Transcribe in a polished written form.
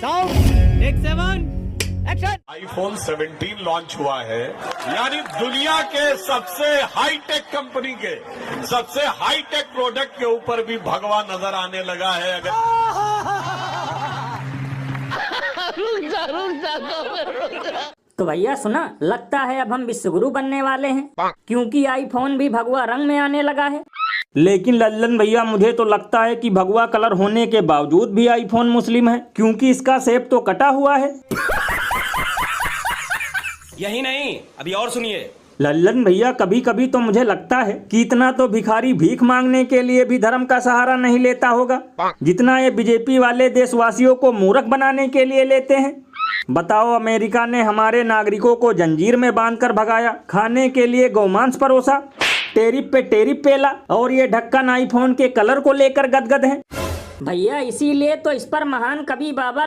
Sound take 7 action. IPhone 17 launch हुआ है, यानी दुनिया के सबसे हाईटेक कंपनी के सबसे हाईटेक प्रोडक्ट के ऊपर भी भगवा नजर आने लगा है। अगर तो भैया सुना, लगता है अब हम विश्वगुरु बनने वाले हैं, क्योंकि आईफोन भी भगवा रंग में आने लगा है। लेकिन लल्लन भैया, मुझे तो लगता है कि भगवा कलर होने के बावजूद भी आईफोन मुस्लिम है, क्योंकि इसका शेप तो कटा हुआ है। यही नहीं, अभी और सुनिए। लल्लन भैया, कभी कभी तो मुझे लगता है कि इतना तो भिखारी भीख मांगने के लिए भी धर्म का सहारा नहीं लेता होगा, जितना ये बीजेपी वाले देशवासियों को मूर्ख बनाने के लिए लेते हैं। बताओ, अमेरिका ने हमारे नागरिकों को जंजीर में बांधकर भगाया, खाने के लिए गोमांस परोसा, टेरिफ पे टेरिफ पेला, और ये ढक्कन आईफोन के कलर को लेकर गदगद है। भैया इसीलिए तो इस पर महान कवि बाबा